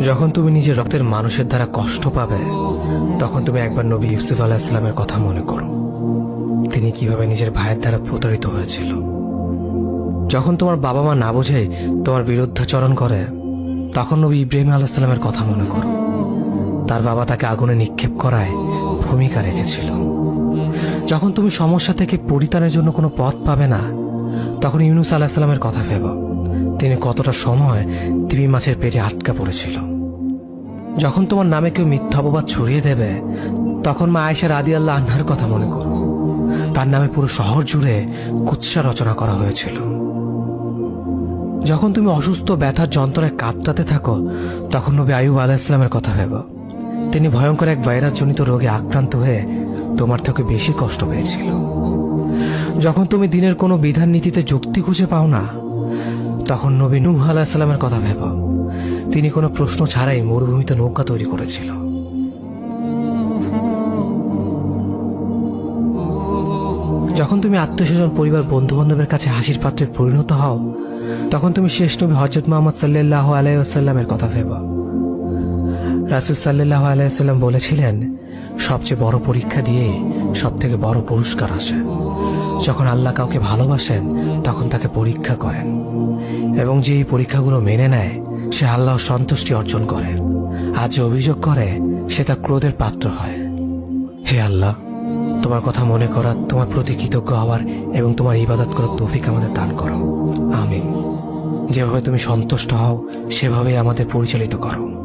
যখন তুমি নিজের রক্তের মানুষের দ্বারা কষ্ট পাবে, তখন তুমি একবার নবী ইউসুফ আলাইহিস সালামের কথা মনে করো। তিনি কিভাবে নিজের ভাইয়ের দ্বারা প্রতারিত হয়েছিল। যখন তোমার বাবা মা না বোঝে তোমার বিরুদ্ধাচরণ করে, তখন নবী ইব্রাহিম আলাইহিস সালামের কথা মনে করো। তার বাবা তাকে আগুনে নিক্ষেপ করায় ভূমিকা রেখেছিল। যখন তুমি সমস্যা থেকে পরিত্রাণের জন্য কোনো পথ পাবে না, তখন ইউনুস আলাইহিস সালামের কথা ভেবো। তিনি কতটা সময় তিমি মাছের পেটে আটকা পড়েছিল। যখন তোমার নামে কেউ মিথ্যা অপবাদ ছড়িয়ে দেবে, তখন মা আয়েশা রাদিয়াল্লাহু আনহার কথা মনে করো। তার নামে পুরো শহর জুড়ে কুৎসা রচনা করা হয়েছিল। যখন তুমি অসুস্থ ব্যথার যন্ত্রণায় কাতরাতে থাকো, তখন নবী আইয়ুব আলাইহিস সালামের কথা ভেবো। তিনি ভয়ঙ্কর এক ভাইরাসজনিত রোগে আক্রান্ত হয়ে তোমার থেকে বেশি কষ্ট পেয়েছিল। যখন তুমি দিনের কোনো বিধান নীতিতে যুক্তি খুঁজে পাও না, তখন নবী নূহ আলাইহিস সালামের কথা ভেবো। তিনি কোনো প্রশ্ন ছাড়াই মরুভূমিতে নৌকা তৈরি করেছিল। যখন তুমি আত্মীয়স্বজন, পরিবার, বন্ধু বান্ধবের কাছে হাসির পাত্রে পরিণত হও, তখন তুমি শেষ নবী হযরত মুহাম্মদ সাল্লাল্লাহু আলাইহি ওয়াসাল্লামের কথা ভেবো। রাসূল সাল্লাল্লাহু আলাইহি ওয়াসাল্লাম বলেছিলেন, সবচেয়ে বড় পরীক্ষা দিয়ে সব থেকে বড় পুরস্কার আসে। যখন আল্লাহ কাউকে ভালোবাসেন, তখন তাকে পরীক্ষা করেন, এবং যে এই পরীক্ষাগুলো মেনে নেয়, সে আল্লাহর সন্তুষ্টি অর্জন করে। আর যে অভিযোগ করে, সে তার ক্রোধের পাত্র হয়। হে আল্লাহ, তোমার কথা মনে করা, তোমার প্রতি কৃতজ্ঞ হওয়ার এবং তোমার ইবাদত করার তৌফিক আমাদের দান করো। আমিন। যেভাবে তুমি সন্তুষ্ট হও, সেভাবেই আমাদের পরিচালিত করো।